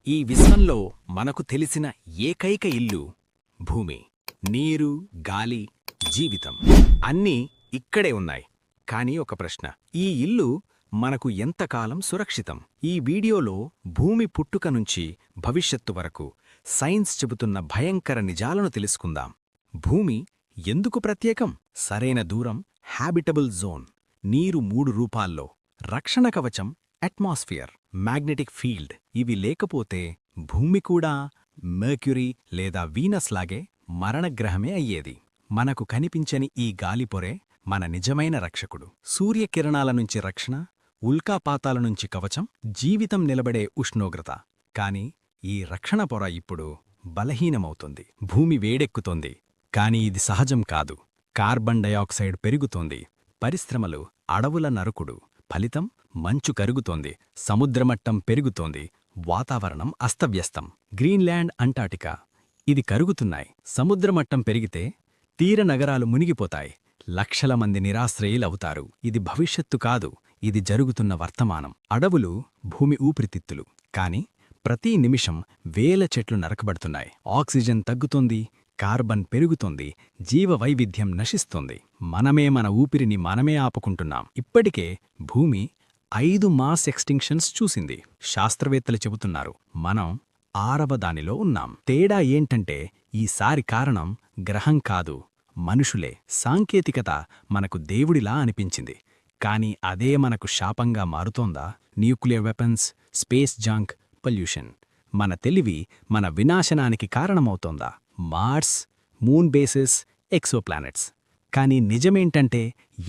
ఈ విశ్వంలో మనకు తెలిసిన ఏకైక ఇల్లు భూమి. నీరు, గాలి, జీవితం అన్నీ ఇక్కడే ఉన్నాయి. కానీ ఒక ప్రశ్న, ఈ ఇల్లు మనకు ఎంతకాలం సురక్షితం? ఈ వీడియోలో భూమి పుట్టుక నుంచి భవిష్యత్తు వరకు సైన్స్ చెబుతున్న భయంకర నిజాలను తెలుసుకుందాం. భూమి ఎందుకు ప్రత్యేకం? సరైన దూరం, హ్యాబిటబుల్ జోన్, నీరు 3 రూపాల్లో, రక్షణ కవచం అట్మాస్ఫియర్, మ్యాగ్నెటిక్ ఫీల్డ్. ఇవి లేకపోతే భూమి కూడా మెర్క్యూరీ లేదా వీనస్ లాగే మరణగ్రహమే అయ్యేది. మనకు కనిపించని ఈ గాలిపొరే మన నిజమైన రక్షకుడు. సూర్యకిరణాల నుంచి రక్షణ, ఉల్కాపాతాల నుంచి కవచం, జీవితం నిలబడే ఉష్ణోగ్రత. కాని ఈ రక్షణ పొర ఇప్పుడు బలహీనమవుతుంది. భూమి వేడెక్కుతోంది, కాని ఇది సహజం కాదు. కార్బన్ డయాక్సైడ్ పెరుగుతోంది, పరిశ్రమలు, అడవుల నరుకుడు. ఫలితం మంచు కరుగుతోంది, సముద్రమట్టం పెరుగుతోంది, వాతావరణం అస్తవ్యస్తం. గ్రీన్లాండ్, అంటార్టికా ఇది కరుగుతున్నాయి. సముద్రమట్టం పెరిగితే తీర నగరాలు మునిగిపోతాయి. లక్షల మంది నిరాశ్రయులవుతారు. ఇది భవిష్యత్తు కాదు, ఇది జరుగుతున్న వర్తమానం. అడవులు భూమి ఊపిరితిత్తులు, కాని ప్రతి నిమిషం వేల చెట్లు నరకబడుతున్నాయి. ఆక్సిజన్ తగ్గుతోంది, కార్బన్ పెరుగుతోంది, జీవవైవిధ్యం నశిస్తోంది. మనమే మన ఊపిరిని మనమే ఆపుకుంటున్నాం. ఇప్పటికే భూమి 5 మాస్ ఎక్స్టింక్షన్స్ చూసింది. శాస్త్రవేత్తలు చెబుతున్నారు మనం 6వ దానిలో ఉన్నాం. తేడా ఏంటంటే ఈసారి కారణం గ్రహం కాదు, మనుషులే. సాంకేతికత మనకు దేవుడిలా అనిపించింది, కాని అదే మనకు శాపంగా మారుతోందా? Nuclear weapons, space junk, pollution. మన తెలివి మన వినాశనానికి కారణమవుతోందా? Mars, moon bases, exoplanets. కాని నిజమేంటంటే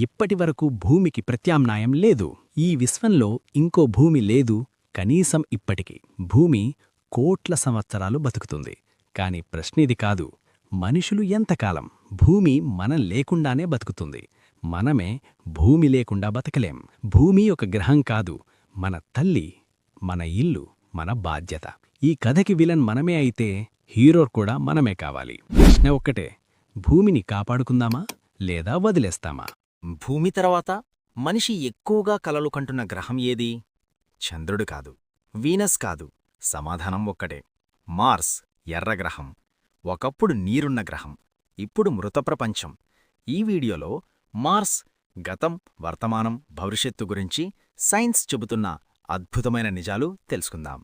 ఇప్పటివరకు భూమికి ప్రత్యామ్నాయం లేదు. ఈ విశ్వంలో ఇంకో భూమి లేదు కనీసం ఇప్పటికి. భూమి కోట్ల సంవత్సరాలు బతుకుతుంది. కాని ప్రశ్నిది కాదు, మనుషులు ఎంతకాలం? భూమి మనం లేకుండానే బతుకుతుంది. మనమే భూమి లేకుండా బతకలేం. భూమి ఒక గ్రహం కాదు, మన తల్లి, మన ఇల్లు, మన బాధ్యత. ఈ కథకి విలన్ మనమే అయితే హీరో కూడా మనమే కావాలి. ప్రశ్న ఒక్కటే, భూమిని కాపాడుకుందామా లేదా వదిలేస్తామా? భూమి తర్వాత మనిషి ఎక్కువగా కలలు కంటున్న గ్రహం ఏది? చంద్రుడు కాదు, వీనస్ కాదు. సమాధానం ఒక్కటే, మార్స్. ఎర్రగ్రహం. ఒకప్పుడు నీరున్న గ్రహం, ఇప్పుడు మృతప్రపంచం. ఈ వీడియోలో మార్స్ గతం, వర్తమానం, భవిష్యత్తు గురించి సైన్స్ చెబుతున్న అద్భుతమైన నిజాలు తెలుసుకుందాం.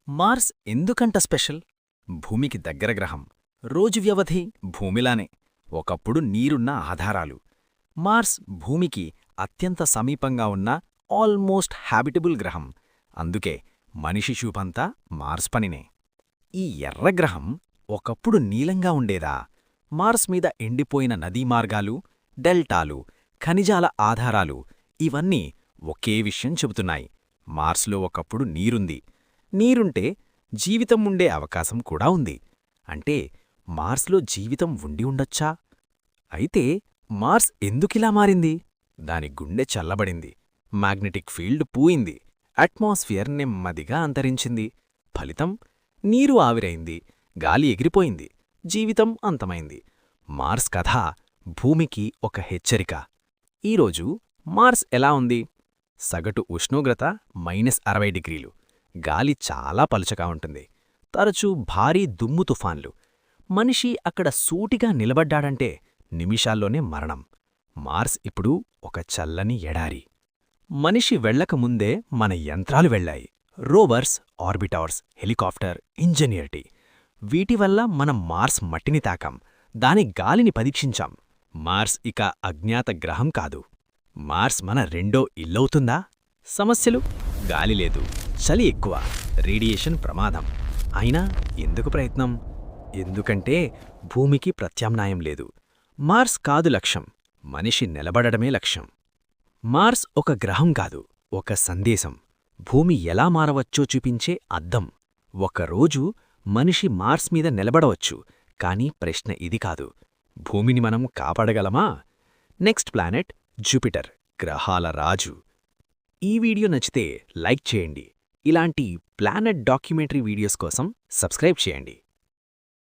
మార్స్ ఎందుకంట స్పెషల్? భూమికి దగ్గర గ్రహం, రోజు వ్యవధి భూమిలానే, ఒకప్పుడు నీరున్న ఆధారాలు. మార్స్ భూమికి అత్యంత సమీపంగా ఉన్న ఆల్మోస్ట్ హ్యాబిటబుల్ గ్రహం. అందుకే మనిషి చూపంతా మార్స్ పనినే. ఈ ఎర్రగ్రహం ఒకప్పుడు నీలంగా ఉండేదా? మార్స్ మీద ఎండిపోయిన నదీమార్గాలు, డెల్టాలు, ఖనిజాల ఆధారాలు ఇవన్నీ ఒకే విషయం చెబుతున్నాయి. మార్స్లో ఒకప్పుడు నీరుంది. నీరుంటే జీవితం ఉండే అవకాశం కూడా ఉంది. అంటే మార్స్లో జీవితం ఉండి ఉండొచ్చా? అయితే మార్స్ ఎందుకిలా మారింది? దాని గుండె చల్లబడింది, మ్యాగ్నెటిక్ ఫీల్డ్ పూయింది, అట్మాస్ఫియర్ నెమ్మదిగా అంతరించింది. ఫలితం నీరు ఆవిరైంది, గాలి ఎగిరిపోయింది, జీవితం అంతమైంది. మార్స్ కథ భూమికి ఒక హెచ్చరిక. ఈరోజు మార్స్ ఎలా ఉంది? సగటు ఉష్ణోగ్రత -60 డిగ్రీలు, గాలి చాలా పలుచగా ఉంటుంది, తరచూ భారీ దుమ్ము తుఫాన్లు. మనిషి అక్కడ సూటిగా నిలబడ్డాడంటే నిమిషాల్లోనే మరణం. మార్స్ ఇప్పుడు ఒక చల్లని ఎడారి. మనిషి వెళ్లకముందే మన యంత్రాలు వెళ్లాయి. Rovers, ఆర్బిటార్స్, helicopter, ఇంజనీర్టీ. వీటివల్ల మనం మార్స్ మట్టిని తాకాం, దాని గాలిని పరీక్షించాం. మార్స్ ఇక అజ్ఞాత గ్రహం కాదు. మార్స్ మన రెండో ఇల్లవుతుందా? సమస్యలు: గాలి లేదు, చలి ఎక్కువ, రేడియేషన్ ప్రమాదం. అయినా ఎందుకు ప్రయత్నం? ఎందుకంటే భూమికి ప్రత్యామ్నాయం లేదు. మార్స్ కాదు లక్ష్యం, మనిషి నిలబడడమే లక్ష్యం. మార్స్ ఒక గ్రహం కాదు, ఒక సందేశం. భూమి ఎలా మారవచ్చో చూపించే అద్దం. ఒకరోజు మనిషి మార్స్ మీద నిలబడవచ్చు, కానీ ప్రశ్న ఇది కాదు, భూమిని మనం కాపాడగలమా? నెక్స్ట్ ప్లానెట్ జూపిటర్, గ్రహాల రాజు. ఈ వీడియో నచ్చితే లైక్ చేయండి. ఇలాంటి ప్లానెట్ డాక్యుమెంటరీ వీడియోస్ కోసం సబ్స్క్రైబ్ చేయండి.